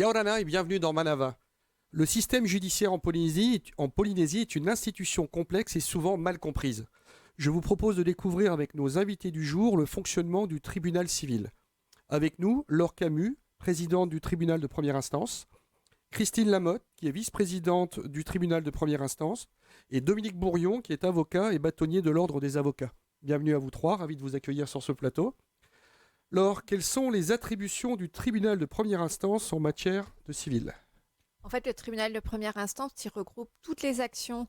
Yaorana et bienvenue dans Manava. Le système judiciaire en Polynésie est une institution complexe et souvent mal comprise. Je vous propose de découvrir avec nos invités du jour le fonctionnement du tribunal civil. Avec nous, Laure Camus, présidente du tribunal de première instance, Christine Lamotte, qui est vice-présidente du tribunal de première instance, et Dominique Bourrion, qui est avocat et bâtonnier de l'ordre des avocats. Bienvenue à vous trois, ravi de vous accueillir sur ce plateau. Laure, quelles sont les attributions du tribunal de première instance en matière de civil ? En fait, le tribunal de première instance, il regroupe toutes les actions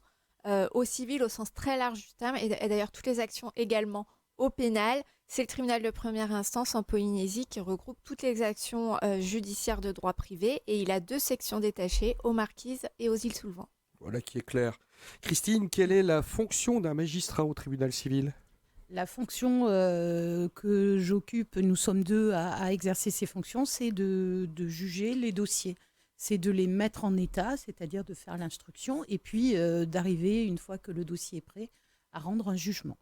au civil au sens très large du terme, et d'ailleurs toutes les actions également au pénal. C'est le tribunal de première instance en Polynésie qui regroupe toutes les actions judiciaires de droit privé, et il a 2 sections détachées, aux Marquises et aux îles Sous-le-Vent. Voilà qui est clair. Christine, quelle est la fonction d'un magistrat au tribunal civil ? La fonction que j'occupe, nous sommes 2 à exercer ces fonctions, c'est de juger les dossiers. C'est de les mettre en état, c'est-à-dire de faire l'instruction, et puis d'arriver, une fois que le dossier est prêt, à rendre un jugement.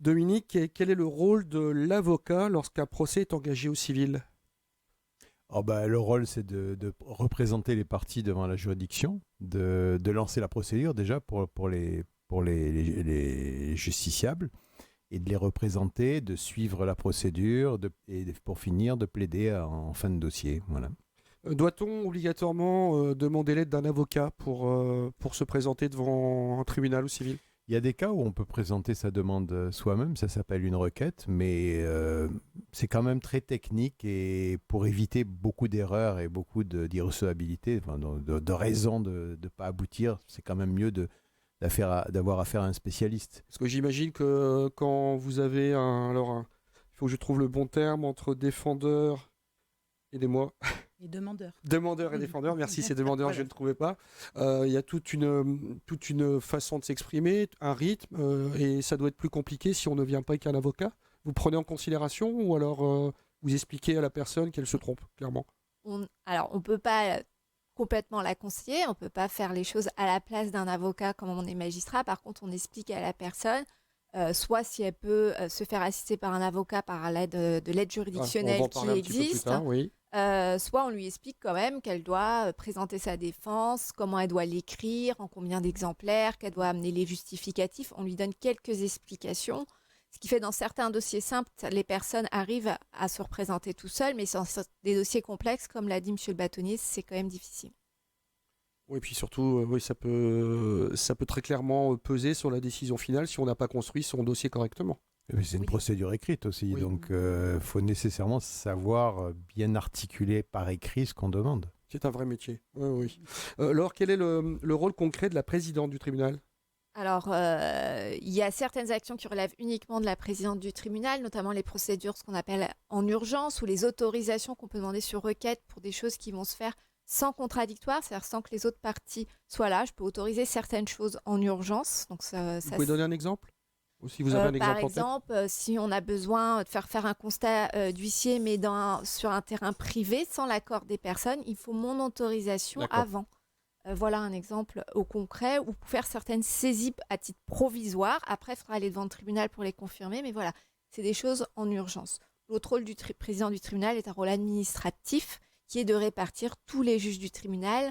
Dominique, quel est le rôle de l'avocat lorsqu'un procès est engagé au civil ? Le rôle, c'est de représenter les parties devant la juridiction, de lancer la procédure déjà pour les justiciables, et de les représenter, de suivre la procédure, et pour finir, de plaider en fin de dossier. Voilà. Doit-on obligatoirement demander l'aide d'un avocat pour se présenter devant un tribunal ou civil ? Il y a des cas où on peut présenter sa demande soi-même, ça s'appelle une requête, mais c'est quand même très technique, et pour éviter beaucoup d'erreurs et beaucoup d'irrecevabilité, de raisons de ne pas aboutir, c'est quand même mieux d'avoir affaire à un spécialiste. Parce que j'imagine que quand vous avez il faut que je trouve le bon terme entre défendeur, aidez-moi. Et demandeur. Demandeur et défendeur, merci, c'est demandeur, Voilà. je ne trouvais pas. Il y a toute une façon de s'exprimer, un rythme, et ça doit être plus compliqué si on ne vient pas avec un avocat. Vous prenez en considération ou alors vous expliquez à la personne qu'elle se trompe, clairement ? Alors, on ne peut pas complètement la conseiller, on ne peut pas faire les choses à la place d'un avocat comme on est magistrat. Par contre, on explique à la personne, soit si elle peut se faire assister par un avocat par l'aide de l'aide juridictionnelle on va en qui parler un petit peu plus existe. tard, oui. Soit on lui explique quand même qu'elle doit présenter sa défense, comment elle doit l'écrire, en combien d'exemplaires, qu'elle doit amener les justificatifs. On lui donne quelques explications, ce qui fait dans certains dossiers simples, les personnes arrivent à se représenter tout seules, mais dans des dossiers complexes, comme l'a dit M. le bâtonnier, c'est quand même difficile. Oui, et puis surtout, oui, ça peut très clairement peser sur la décision finale si on n'a pas construit son dossier correctement. C'est une procédure écrite aussi, Oui. donc il faut nécessairement savoir bien articuler par écrit ce qu'on demande. C'est un vrai métier. Oui. Laure, quel est le rôle concret de la présidente du tribunal ? Alors, il y a certaines actions qui relèvent uniquement de la présidente du tribunal, notamment les procédures, ce qu'on appelle en urgence, ou les autorisations qu'on peut demander sur requête pour des choses qui vont se faire sans contradictoire, c'est-à-dire sans que les autres parties soient là. Je peux autoriser certaines choses en urgence. Donc Vous pouvez donner un exemple ? Ou si vous avez un exemple par en tête ? exemple, si on a besoin de faire un constat d'huissier, mais sur un terrain privé, sans l'accord des personnes, il faut mon autorisation avant. Voilà un exemple au concret, ou pour faire certaines saisies à titre provisoire. Après, il faudra aller devant le tribunal pour les confirmer, mais voilà, c'est des choses en urgence. L'autre rôle du président du tribunal est un rôle administratif, qui est de répartir tous les juges du tribunal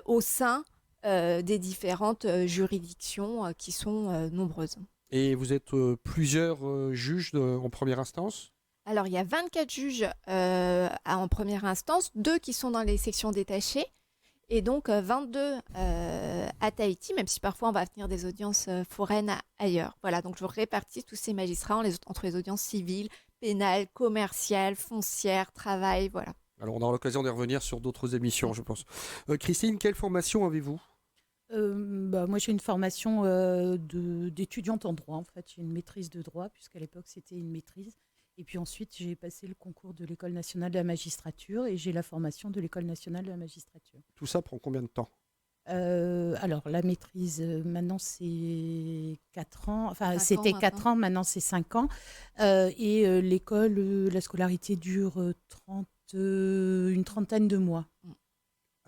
au sein des différentes juridictions qui sont nombreuses. Et vous êtes plusieurs juges en première instance ? Alors, il y a 24 juges en première instance, 2 qui sont dans les sections détachées, et donc 22 à Tahiti, même si parfois on va tenir des audiences foraines ailleurs. Voilà, donc je répartis tous ces magistrats entre les audiences civiles, pénales, commerciales, foncières, travail, voilà. Alors, on aura l'occasion d'y revenir sur d'autres émissions, je pense. Christine, quelle formation avez-vous ? Moi, j'ai une formation d'étudiante en droit. En fait, j'ai une maîtrise de droit, puisqu'à l'époque, c'était une maîtrise. Et puis ensuite, j'ai passé le concours de l'École nationale de la magistrature et j'ai la formation de l'École nationale de la magistrature. Tout ça prend combien de temps ? Alors, la maîtrise, maintenant, c'est 4 ans. Enfin, c'était 4 ans, maintenant, c'est 5 ans. Et l'école, la scolarité dure une trentaine de mois.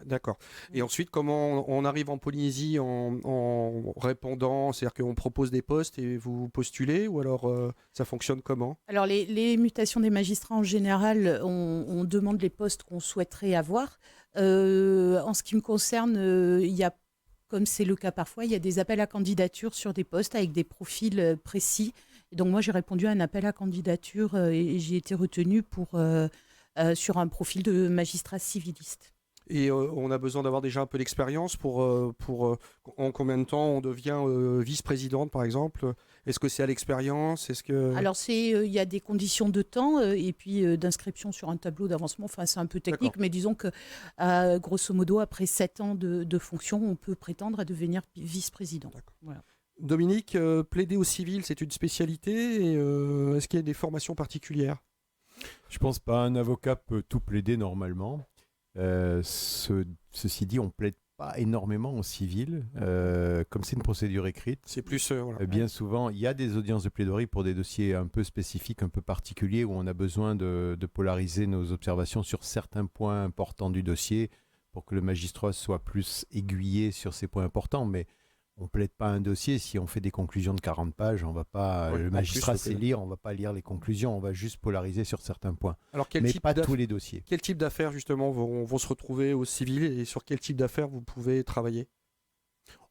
D'accord. Et ensuite, comment on arrive en Polynésie en répondant, c'est-à-dire qu'on propose des postes et vous postulez, ou alors ça fonctionne comment? Alors, les mutations des magistrats, en général, on demande les postes qu'on souhaiterait avoir. En ce qui me concerne, il y a, comme c'est le cas parfois, il y a des appels à candidature sur des postes avec des profils précis. Et donc, moi, j'ai répondu à un appel à candidature et j'ai été retenue sur un profil de magistrat civiliste. Et on a besoin d'avoir déjà un peu d'expérience en combien de temps on devient vice-présidente, par exemple? Est-ce que c'est à l'expérience? Alors, il y a des conditions de temps et puis d'inscription sur un tableau d'avancement. Enfin, c'est un peu technique, mais disons que, grosso modo, après 7 ans de fonction, on peut prétendre à devenir vice-président. Voilà. Dominique, plaider au civil, c'est une spécialité, et est-ce qu'il y a des formations particulières? Je pense pas. Un avocat peut tout plaider normalement. Ceci dit, on ne plaide pas énormément en civil, comme c'est une procédure écrite. C'est plus... Bien souvent, il y a des audiences de plaidoirie pour des dossiers un peu spécifiques, un peu particuliers, où on a besoin de polariser nos observations sur certains points importants du dossier pour que le magistrat soit plus aiguillé sur ces points importants. Mais on ne plaide pas un dossier. Si on fait des conclusions de 40 pages, on va pas, le magistrat sait lire, on ne va pas lire les conclusions, on va juste polariser sur certains points. Alors, mais pas tous les dossiers. Quel type d'affaires, justement, vont se retrouver au civil, et sur quel type d'affaires vous pouvez travailler?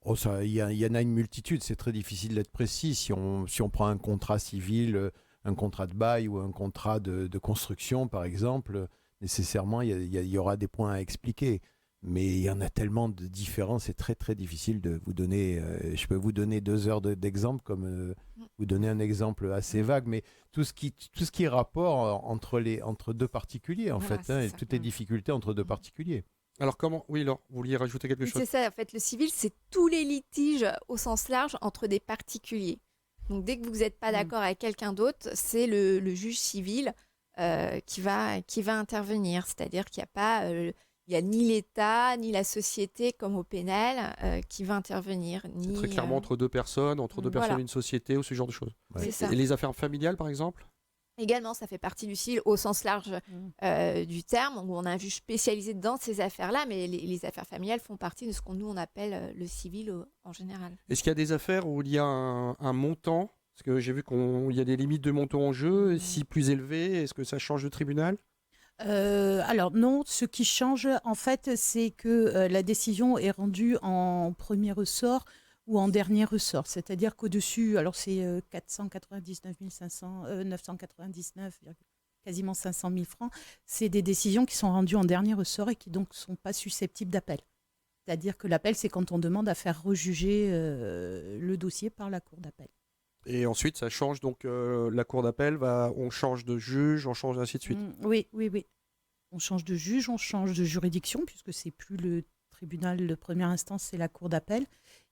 Il y en a une multitude, c'est très difficile d'être précis. Si on prend un contrat civil, un contrat de bail ou un contrat de construction, par exemple, nécessairement, il y aura des points à expliquer. Mais il y en a tellement de différents, c'est très très difficile de vous donner. Je peux vous donner 2 heures d'exemple, comme vous donner un exemple assez vague, mais tout ce qui est rapport entre deux particuliers, en fait, et toutes les difficultés entre deux particuliers. Alors comment? Oui, Laure, vous vouliez rajouter quelque chose? C'est ça, en fait, le civil, c'est tous les litiges au sens large entre des particuliers. Donc dès que vous n'êtes pas d'accord avec quelqu'un d'autre, c'est le juge civil qui va intervenir. C'est-à-dire qu'il n'y a pas... il n'y a ni l'État, ni la société, comme au pénal, qui va intervenir. C'est très clairement entre deux personnes, personnes, une société, ou ce genre de choses. Ouais. C'est ça. Et les affaires familiales, par exemple? Également, ça fait partie du civil au sens large du terme, où on a un juge spécialisé dans ces affaires-là, mais les affaires familiales font partie de ce qu'on appelle le civil en général. Est-ce qu'il y a des affaires où il y a un montant? Parce que j'ai vu qu'il y a des limites de montant en jeu. Si plus élevé, est-ce que ça change de tribunal? Alors non, ce qui change en fait, c'est que la décision est rendue en premier ressort ou en dernier ressort. C'est-à-dire qu'au-dessus, alors c'est 499 999, quasiment 500 000 francs, c'est des décisions qui sont rendues en dernier ressort et qui donc ne sont pas susceptibles d'appel. C'est-à-dire que l'appel, c'est quand on demande à faire rejuger le dossier par la cour d'appel. Et ensuite, ça change, donc la cour d'appel, on change de juge, on change ainsi de suite. Oui. On change de juge, on change de juridiction, puisque c'est plus le tribunal de première instance, c'est la cour d'appel.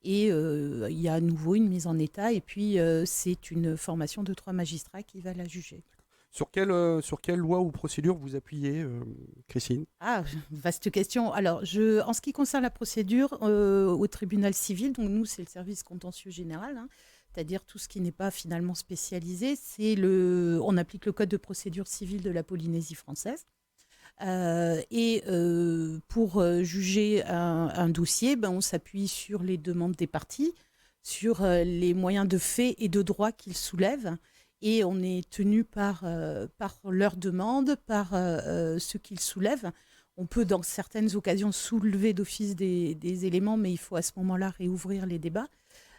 Et il y a à nouveau une mise en état, et puis c'est une formation de 3 magistrats qui va la juger. Sur quelle loi ou procédure vous appuyez, Christine? Ah, vaste question. Alors, en ce qui concerne la procédure, au tribunal civil, donc nous, c'est le service contentieux général, c'est-à-dire tout ce qui n'est pas finalement spécialisé, on applique le code de procédure civile de la Polynésie française. Pour juger un dossier, on s'appuie sur les demandes des parties, sur les moyens de fait et de droit qu'ils soulèvent, et on est tenu par leurs demandes, par ce qu'ils soulèvent. On peut dans certaines occasions soulever d'office des éléments, mais il faut à ce moment-là réouvrir les débats.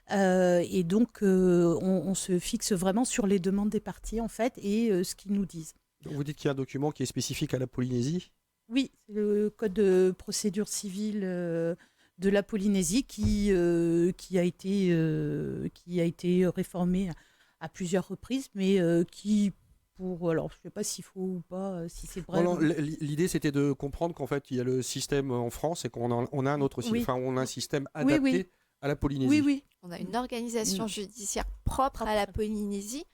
Et donc, on se fixe vraiment sur les demandes des parties, en fait, et ce qu'ils nous disent. Donc vous dites qu'il y a un document qui est spécifique à la Polynésie? Oui, c'est le code de procédure civile de la Polynésie qui a été réformé à plusieurs reprises, mais alors je ne sais pas s'il faut ou pas, si c'est vrai. L'idée, c'était de comprendre qu'en fait, il y a le système en France et qu'on a un autre système. Oui. Enfin, on a un système adapté à la Polynésie. Oui. On a une organisation judiciaire propre à la Polynésie,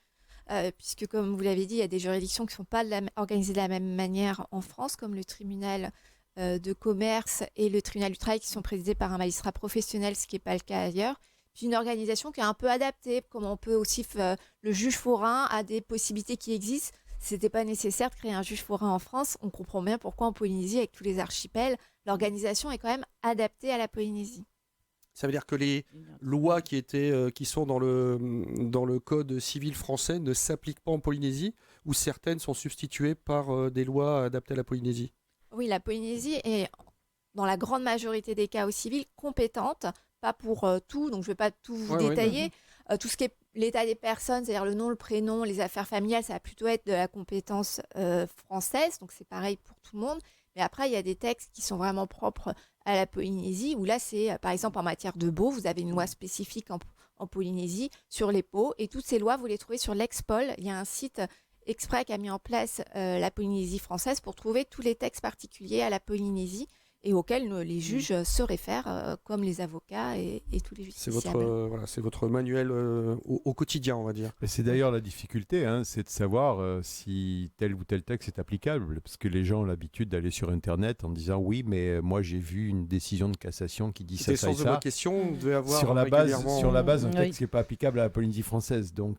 puisque, comme vous l'avez dit, il y a des juridictions qui ne sont pas organisées de la même manière en France, comme le tribunal de commerce et le tribunal du travail, qui sont présidés par un magistrat professionnel, ce qui n'est pas le cas ailleurs. Puis une organisation qui est un peu adaptée, comme on peut aussi, le juge forain a des possibilités qui existent. c'était pas nécessaire de créer un juge forain en France. On comprend bien pourquoi en Polynésie, avec tous les archipels, l'organisation est quand même adaptée à la Polynésie. Ça veut dire que les lois qui sont dans le code civil français ne s'appliquent pas en Polynésie, ou certaines sont substituées par des lois adaptées à la Polynésie? Oui, la Polynésie est, dans la grande majorité des cas au civil, compétente, pas pour tout, donc je ne vais pas tout vous détailler. Tout ce qui est l'état des personnes, c'est-à-dire le nom, le prénom, les affaires familiales, ça va plutôt être de la compétence française, donc c'est pareil pour tout le monde. Mais après, il y a des textes qui sont vraiment propres à la Polynésie, où là, c'est par exemple en matière de baux, vous avez une loi spécifique en Polynésie sur les baux, et toutes ces lois, vous les trouvez sur l'Expol. Il y a un site exprès qui a mis en place la Polynésie française pour trouver tous les textes particuliers à la Polynésie et auxquels les juges se réfèrent, comme les avocats et tous les justiciables. C'est votre manuel au quotidien, on va dire. Et c'est d'ailleurs la difficulté, c'est de savoir si tel ou tel texte est applicable, parce que les gens ont l'habitude d'aller sur Internet en disant oui, mais moi j'ai vu une décision de cassation qui dit ça, ça et ça. C'est le sens de ma question, vous devez avoir sur la base d'un Oui. texte qui n'est pas applicable à la Polynésie française. Donc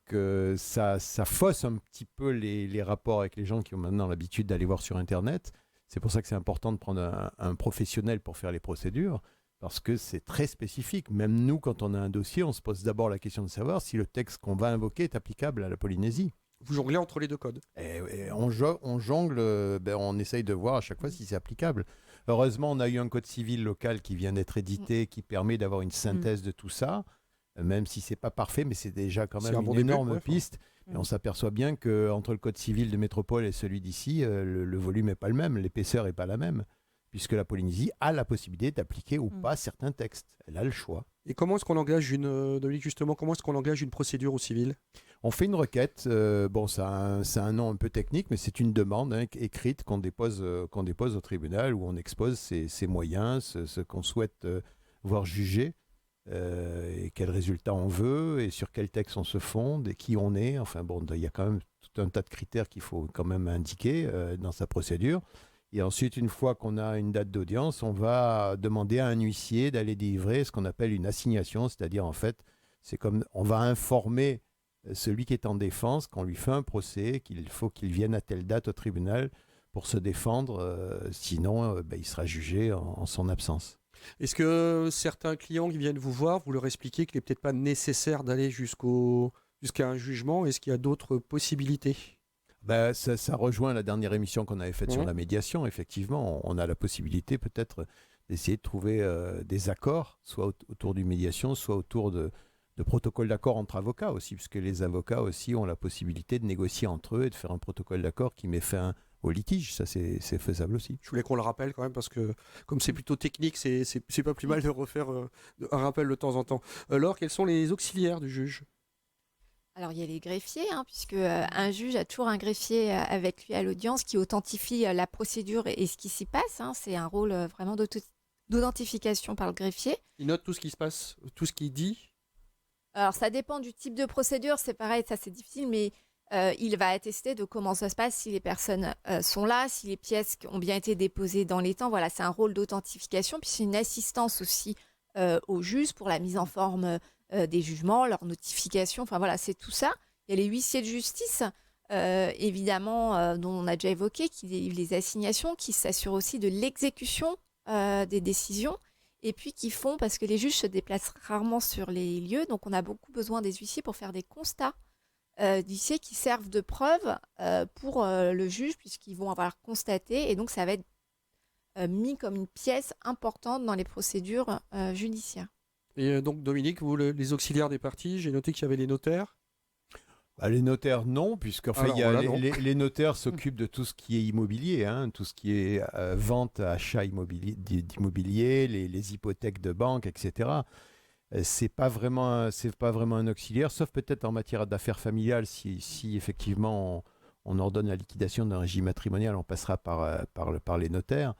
ça fausse un petit peu les rapports avec les gens qui ont maintenant l'habitude d'aller voir sur Internet. C'est pour ça que c'est important de prendre un professionnel pour faire les procédures, parce que c'est très spécifique. Même nous, quand on a un dossier, on se pose d'abord la question de savoir si le texte qu'on va invoquer est applicable à la Polynésie. Vous jonglez entre les deux codes. Et on jongle, on essaye de voir à chaque fois si c'est applicable. Heureusement, on a eu un code civil local qui vient d'être édité, qui permet d'avoir une synthèse de tout ça, même si c'est pas parfait, mais c'est déjà quand même une énorme piste. Et on s'aperçoit bien qu'entre le code civil de métropole et celui d'ici, le volume n'est pas le même, l'épaisseur n'est pas la même, puisque la Polynésie a la possibilité d'appliquer ou pas certains textes. Elle a le choix. Et comment est-ce qu'on engage Dominique, justement, comment est-ce qu'on engage une procédure au civil? On fait une requête, ça a un nom un peu technique, mais c'est une demande écrite qu'on dépose au tribunal, où on expose ses moyens, ce qu'on souhaite voir juger. Et quel résultat on veut, et sur quel texte on se fonde, et qui on est. Enfin bon, il y a quand même tout un tas de critères qu'il faut quand même indiquer dans sa procédure. Et ensuite, une fois qu'on a une date d'audience, on va demander à un huissier d'aller délivrer ce qu'on appelle une assignation, c'est-à-dire en fait, c'est comme on va informer celui qui est en défense qu'on lui fait un procès, qu'il faut qu'il vienne à telle date au tribunal pour se défendre, sinon il sera jugé en son absence. Est-ce que certains clients qui viennent vous voir, vous leur expliquez qu'il n'est peut-être pas nécessaire d'aller jusqu'à un jugement? Est-ce qu'il y a d'autres possibilités? Ça rejoint la dernière émission qu'on avait faite sur la médiation. Effectivement, on a la possibilité peut-être d'essayer de trouver des accords, soit autour d'une médiation, soit autour de protocoles d'accord entre avocats aussi, puisque les avocats aussi ont la possibilité de négocier entre eux et de faire un protocole d'accord qui met fin au litige. Ça, c'est faisable aussi. Je voulais qu'on le rappelle quand même, parce que comme c'est plutôt technique, c'est pas plus mal de refaire un rappel de temps en temps. Alors, quels sont les auxiliaires du juge? Alors, il y a les greffiers, puisque un juge a toujours un greffier avec lui à l'audience qui authentifie la procédure et ce qui s'y passe. C'est un rôle vraiment d'authentification par le greffier. Il note tout ce qui se passe, tout ce qu'il dit? Alors, ça dépend du type de procédure. C'est pareil, ça c'est difficile, mais il va attester de comment ça se passe, si les personnes sont là, si les pièces ont bien été déposées dans les temps. Voilà, c'est un rôle d'authentification. Puis c'est une assistance aussi aux juges pour la mise en forme des jugements, leur notification. Enfin voilà, c'est tout ça. Il y a les huissiers de justice, évidemment, dont on a déjà évoqué, qui délivrent les assignations, qui s'assurent aussi de l'exécution des décisions. Et puis qui font, parce que les juges se déplacent rarement sur les lieux, donc on a beaucoup besoin des huissiers pour faire des constats d'huissiers qui servent de preuve pour le juge, puisqu'ils vont avoir constaté, et donc ça va être mis comme une pièce importante dans les procédures judiciaires. Et donc Dominique, vous, les auxiliaires des parties, j'ai noté qu'il y avait les notaires. Les notaires, non, puisque les notaires s'occupent de tout ce qui est immobilier, tout ce qui est vente, achat d'immobilier, les hypothèques de banque, etc. C'est pas vraiment un auxiliaire, sauf peut-être en matière d'affaires familiales, si effectivement on ordonne la liquidation d'un régime matrimonial, on passera par les notaires.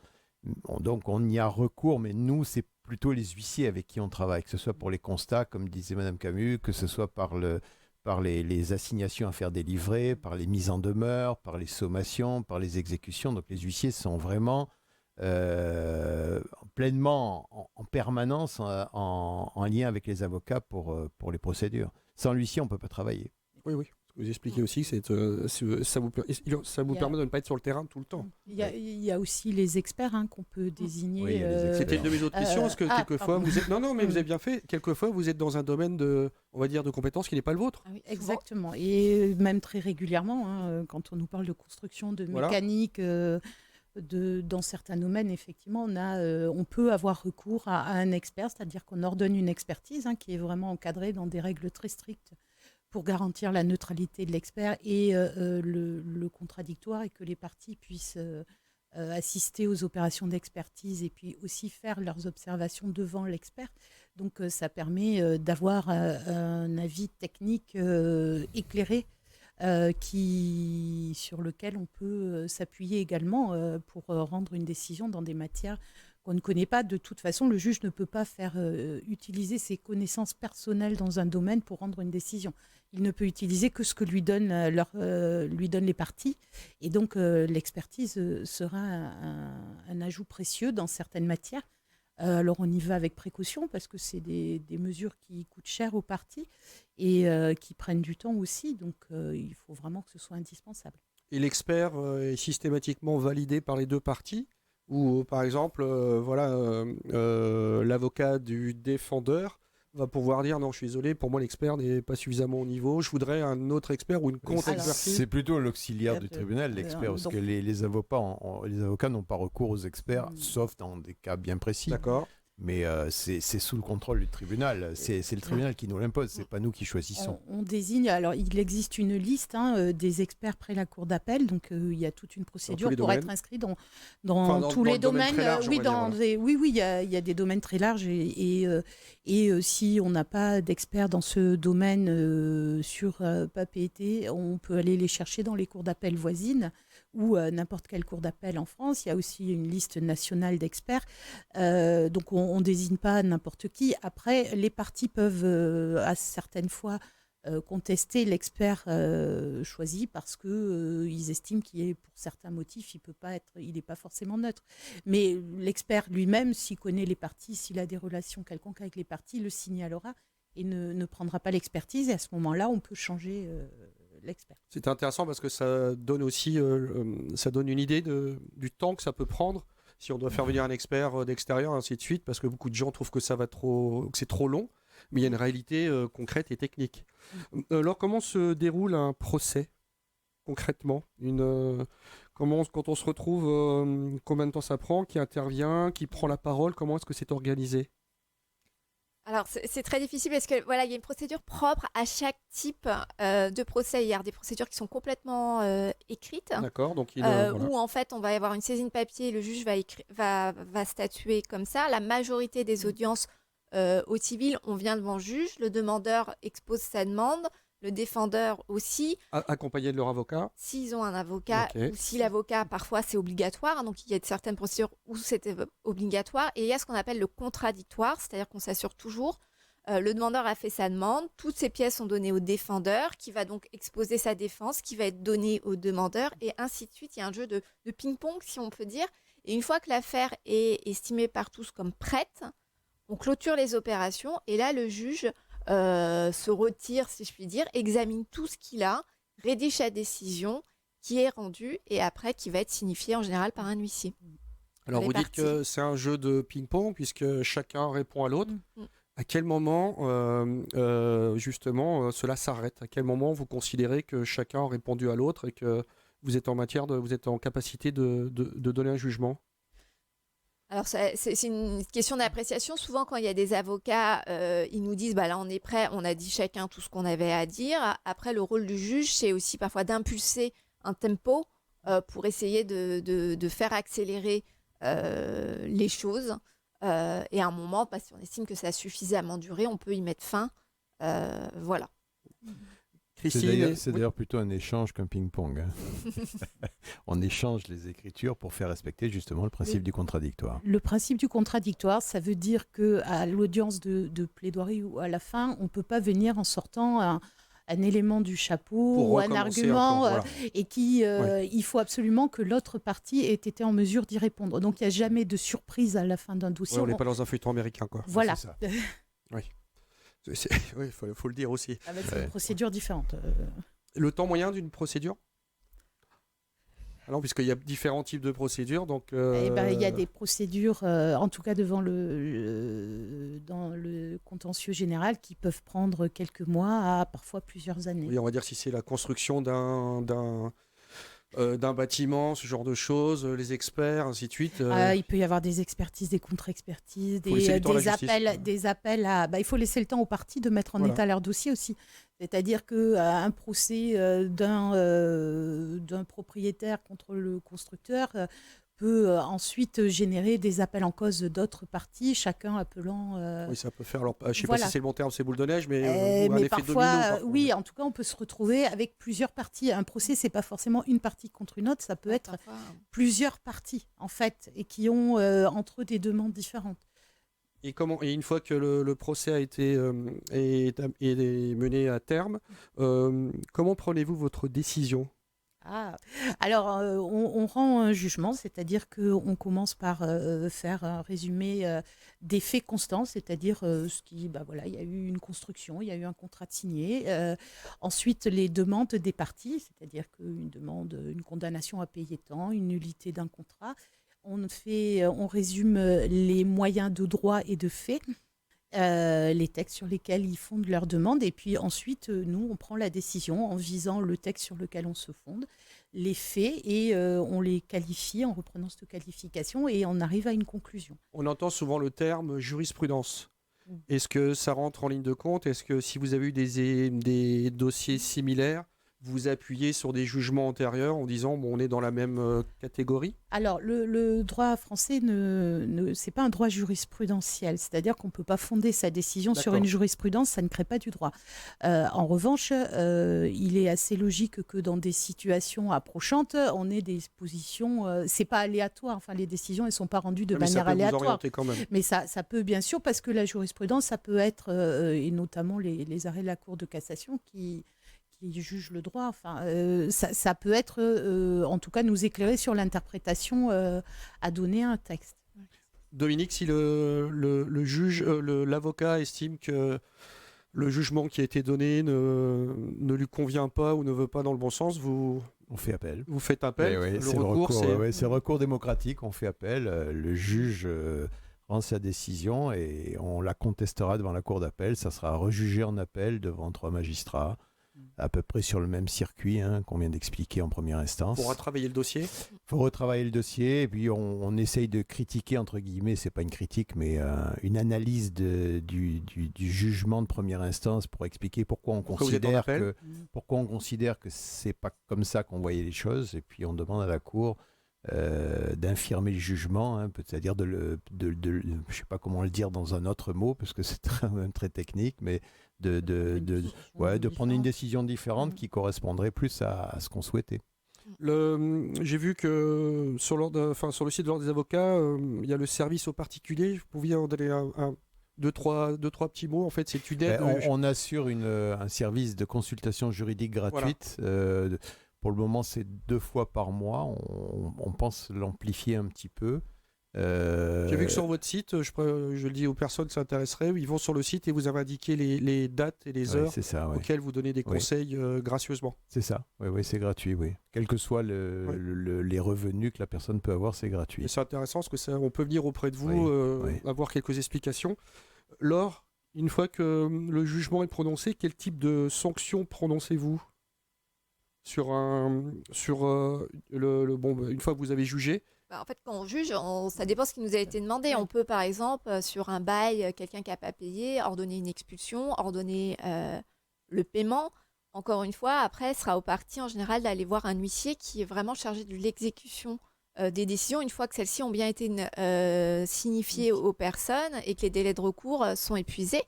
Donc on y a recours, mais nous, c'est plutôt les huissiers avec qui on travaille, que ce soit pour les constats, comme disait Madame Camus, que ce soit par les assignations à faire délivrer, par les mises en demeure, par les sommations, par les exécutions. Donc les huissiers sont vraiment pleinement en permanence en lien avec les avocats pour les procédures. Sans l'huissier, on ne peut pas travailler. Oui. Vous expliquez aussi que ça vous permet de ne pas être sur le terrain tout le temps. Il y a aussi les experts qu'on peut désigner. Oui, il y a des experts. C'était une de mes autres questions. Parce que quelquefois, vous êtes... Non, mais vous avez bien fait. Quelquefois, vous êtes dans un domaine de compétences qui n'est pas le vôtre. Ah oui, exactement. Et même très régulièrement, quand on nous parle de construction, de mécanique, dans certains domaines, effectivement, on peut avoir recours à un expert, c'est-à-dire qu'on ordonne une expertise qui est vraiment encadrée dans des règles très strictes pour garantir la neutralité de l'expert et le contradictoire, et que les parties puissent assister aux opérations d'expertise et puis aussi faire leurs observations devant l'expert. Donc ça permet d'avoir un avis technique éclairé sur lequel on peut s'appuyer également pour rendre une décision dans des matières qu'on ne connaît pas. De toute façon, le juge ne peut pas faire utiliser ses connaissances personnelles dans un domaine pour rendre une décision. Il ne peut utiliser que ce que lui donnent les parties. Et donc, l'expertise sera un ajout précieux dans certaines matières. Alors, on y va avec précaution parce que c'est des mesures qui coûtent cher aux parties et qui prennent du temps aussi. Donc, il faut vraiment que ce soit indispensable. Et l'expert est systématiquement validé par les deux parties? Ou par exemple, l'avocat du défendeur va pouvoir dire non, je suis désolé, pour moi l'expert n'est pas suffisamment au niveau, je voudrais un autre expert ou une contre-expertise. C'est plutôt l'auxiliaire du tribunal, l'expert, parce que les avocats n'ont pas recours aux experts, sauf dans des cas bien précis. D'accord. Mais c'est sous le contrôle du tribunal. C'est le tribunal qui nous l'impose, c'est pas nous qui choisissons. On désigne, alors il existe une liste des experts près la cour d'appel, donc il y a toute une procédure pour être inscrit dans tous les domaines. Oui, il y a des domaines très larges et si on n'a pas d'experts dans ce domaine sur Papeete, on peut aller les chercher dans les cours d'appel voisines ou n'importe quelle cour d'appel en France. Il y a aussi une liste nationale d'experts. Donc, on ne désigne pas n'importe qui. Après, les parties peuvent, à certaines fois, contester l'expert choisi parce qu'ils estiment pour certains motifs, il n'est pas forcément neutre. Mais l'expert lui-même, s'il connaît les parties, s'il a des relations quelconques avec les parties, le signalera et ne prendra pas l'expertise. Et à ce moment-là, on peut changer l'expert. C'est intéressant parce que ça donne aussi une idée du temps que ça peut prendre si on doit faire venir un expert d'extérieur, ainsi de suite, parce que beaucoup de gens trouvent que que c'est trop long, mais il y a une réalité concrète et technique. Alors, comment se déroule un procès concrètement? Quand on se retrouve, combien de temps ça prend? Qui intervient? Qui prend la parole? Comment est-ce que c'est organisé? Alors, c'est très difficile parce que il y a une procédure propre à chaque type de procès. Il y a des procédures qui sont complètement écrites. D'accord, donc où en fait, on va y avoir une saisine papier, le juge va statuer comme ça. La majorité des audiences au civil, on vient devant le juge, le demandeur expose sa demande, le défendeur aussi. Accompagné de leur avocat. S'ils ont un avocat, ou si l'avocat, parfois c'est obligatoire, donc il y a certaines procédures où c'est obligatoire, et il y a ce qu'on appelle le contradictoire, c'est-à-dire qu'on s'assure toujours, le demandeur a fait sa demande, toutes ces pièces sont données au défendeur, qui va donc exposer sa défense, qui va être donnée au demandeur, et ainsi de suite. Il y a un jeu de ping-pong, si on peut dire, et une fois que l'affaire est estimée par tous comme prête, on clôture les opérations, et là le juge se retire, si je puis dire, examine tout ce qu'il a, rédige sa décision qui est rendue et après qui va être signifiée en général par un huissier. Alors vous dites que c'est un jeu de ping-pong puisque chacun répond à l'autre. À quel moment justement cela s'arrête? À quel moment vous considérez que chacun a répondu à l'autre et que vous êtes en capacité de donner un jugement? Alors, c'est une question d'appréciation. Souvent, quand il y a des avocats, ils nous disent là, on est prêt, on a dit chacun tout ce qu'on avait à dire. Après, le rôle du juge, c'est aussi parfois d'impulser un tempo pour essayer de faire accélérer les choses. Et à un moment, si on estime que ça a suffisamment duré, on peut y mettre fin. Voilà. C'est d'ailleurs plutôt un échange qu'un ping-pong. On échange les écritures pour faire respecter justement le principe du contradictoire. Le principe du contradictoire, ça veut dire qu'à l'audience de plaidoirie ou à la fin, on ne peut pas venir en sortant un élément du chapeau ou un argument et il faut absolument que l'autre partie ait été en mesure d'y répondre. Donc il n'y a jamais de surprise à la fin d'un dossier. On n'est pas dans un feuilleton américain, quoi. Voilà. C'est ça. Oui. Il faut le dire aussi. C'est une procédure différente. Le temps moyen d'une procédure? Non, puisqu'il y a différents types de procédures. Donc, il y a des procédures, en tout cas dans le contentieux général, qui peuvent prendre quelques mois à parfois plusieurs années. Oui, on va dire si c'est la construction d'un bâtiment, ce genre de choses, les experts, ainsi de suite. Il peut y avoir des expertises, des contre-expertises, des appels à... il faut laisser le temps aux parties de mettre en état leur dossier aussi. C'est-à-dire qu'un procès d'un propriétaire contre le constructeur peut ensuite générer des appels en cause d'autres parties, chacun appelant... Oui, ça peut faire... Alors, je ne sais pas si c'est le bon terme, c'est boule de neige, mais un effet parfois, domino. Oui, en tout cas, on peut se retrouver avec plusieurs parties. Un procès, ce n'est pas forcément une partie contre une autre, ça peut être plusieurs parties, en fait, et qui ont entre eux des demandes différentes. Et une fois que le procès a été est mené à terme, comment prenez-vous votre décision ? Alors, on rend un jugement, c'est-à-dire qu'on commence par faire un résumé des faits constants, c'est-à-dire il y a eu une construction, il y a eu un contrat de signé. Ensuite, les demandes des parties, c'est-à-dire qu'une demande, une condamnation à payer tant, une nullité d'un contrat. On résume les moyens de droit et de fait, les textes sur lesquels ils fondent leur demande, et puis ensuite, nous, on prend la décision en visant le texte sur lequel on se fonde, les faits, et on les qualifie en reprenant cette qualification, et on arrive à une conclusion. On entend souvent le terme jurisprudence. Est-ce que ça rentre en ligne de compte ? Est-ce que si vous avez eu des dossiers similaires, vous appuyez sur des jugements antérieurs en disant on est dans la même catégorie ? Alors, le droit français, c'est pas un droit jurisprudentiel, c'est-à-dire qu'on ne peut pas fonder sa décision sur une jurisprudence, ça ne crée pas du droit. En revanche, il est assez logique que dans des situations approchantes, on ait des positions, c'est pas aléatoire, enfin les décisions, elles ne sont pas rendues de manière aléatoire. Quand même. Mais ça peut bien sûr, parce que la jurisprudence, ça peut être, et notamment les arrêts de la Cour de cassation qui juge le droit. Enfin, ça peut être, en tout cas, nous éclairer sur l'interprétation à donner à un texte. Dominique, si le juge, l'avocat estime que le jugement qui a été donné ne lui convient pas ou ne veut pas dans le bon sens, on fait appel. Vous faites appel. Oui, c'est le recours démocratique. On fait appel. Le juge rend sa décision et on la contestera devant la cour d'appel. Ça sera rejugé en appel devant 3 magistrats, à peu près sur le même circuit qu'on vient d'expliquer en première instance. Pour retravailler le dossier ? Il faut retravailler le dossier et puis on essaye de critiquer, entre guillemets, c'est pas une critique, mais une analyse du jugement de première instance pour expliquer pourquoi on considère que c'est pas comme ça qu'on voyait les choses, et puis on demande à la Cour d'infirmer le jugement, c'est-à-dire je sais pas comment le dire dans un autre mot, parce que c'est très technique, mais de prendre une décision différente qui correspondrait plus à ce qu'on souhaitait. J'ai vu que sur le site de l'Ordre des avocats, il y a le service aux particuliers. Vous pouviez en donner deux, trois petits mots. En fait, c'est une aide. On assure un service de consultation juridique gratuite. Voilà. Pour le moment, c'est 2 fois par mois. On pense l'amplifier un petit peu. J'ai vu que sur votre site, je le dis aux personnes qui s'intéresseraient, ils vont sur le site et vous avez indiqué les dates et les heures auxquelles vous donnez des conseils gracieusement. C'est ça, oui, c'est gratuit, oui. Quels que soient les revenus que la personne peut avoir, c'est gratuit. Et c'est intéressant parce que on peut venir auprès de vous, avoir quelques explications. Laure, une fois que le jugement est prononcé, quel type de sanctions prononcez-vous une fois que vous avez jugé? En fait, quand on juge, ça dépend de ce qui nous a été demandé. On peut, par exemple, sur un bail, quelqu'un qui n'a pas payé, ordonner une expulsion, ordonner le paiement. Encore une fois, après, ce sera aux parties en général d'aller voir un huissier qui est vraiment chargé de l'exécution des décisions, une fois que celles-ci ont bien été signifiées aux personnes et que les délais de recours sont épuisés.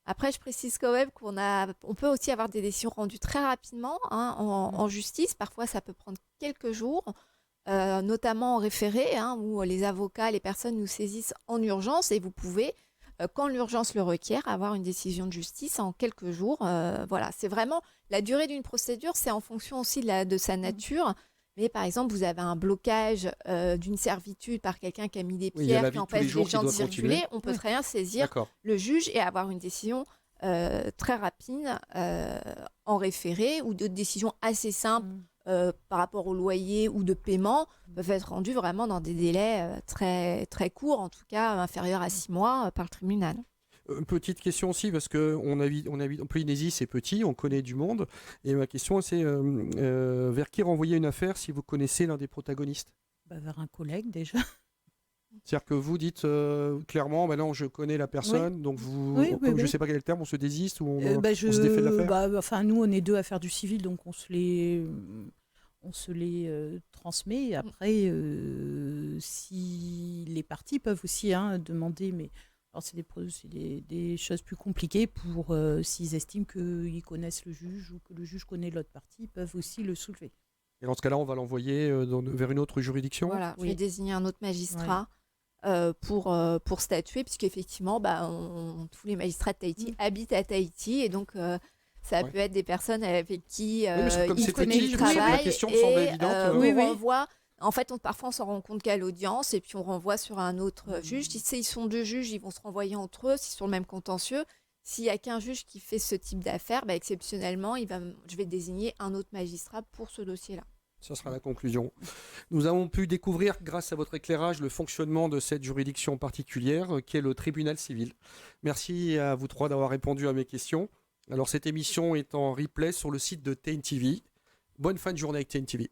Après, je précise quand même on peut aussi avoir des décisions rendues très rapidement en justice. Parfois, ça peut prendre quelques jours. Notamment en référé, où les avocats, les personnes nous saisissent en urgence, et vous pouvez, quand l'urgence le requiert, avoir une décision de justice en quelques jours. Voilà, c'est vraiment la durée d'une procédure, c'est en fonction aussi de sa nature. Mais par exemple, vous avez un blocage d'une servitude par quelqu'un qui a mis des pierres qui empêchent les gens de circuler, on peut très bien saisir le juge et avoir une décision très rapides en référé ou d'autres décisions assez simples par rapport au loyer ou de paiement peuvent être rendues vraiment dans des délais très, très courts, en tout cas inférieurs à 6 mois par le tribunal. Petite question aussi, parce qu'on habite en Polynésie, c'est petit, on connaît du monde. Et ma question, c'est vers qui renvoyer une affaire si vous connaissez l'un des protagonistes ? Vers un collègue déjà. C'est-à-dire que vous dites clairement, non, je connais la personne, donc vous, je ne sais pas quel est le terme, on se désiste ou on se défait de l'affaire. Nous, on est deux à faire du civil, donc on se les transmet. Et après, si les parties peuvent aussi demander, mais alors c'est des choses plus compliquées pour s'ils estiment qu'ils connaissent le juge ou que le juge connaît l'autre partie, ils peuvent aussi le soulever. Et dans ce cas-là, on va l'envoyer vers une autre juridiction ? Voilà, je vais désigner un autre magistrat. Pour statuer, puisqu'effectivement, tous les magistrats de Tahiti habitent à Tahiti, et donc ça peut être des personnes avec qui ils connaissent le travail, la question me semble évidente. On renvoie. En fait, parfois, on s'en rend compte qu'à l'audience, et puis on renvoie sur un autre juge. Si ils sont deux juges, ils vont se renvoyer entre eux, s'ils sont le même contentieux. S'il n'y a qu'un juge qui fait ce type d'affaires, exceptionnellement, je vais désigner un autre magistrat pour ce dossier-là. Ça sera la conclusion. Nous avons pu découvrir, grâce à votre éclairage, le fonctionnement de cette juridiction particulière, qui est le tribunal civil. Merci à vous trois d'avoir répondu à mes questions. Alors, cette émission est en replay sur le site de TNTV. Bonne fin de journée avec TNTV.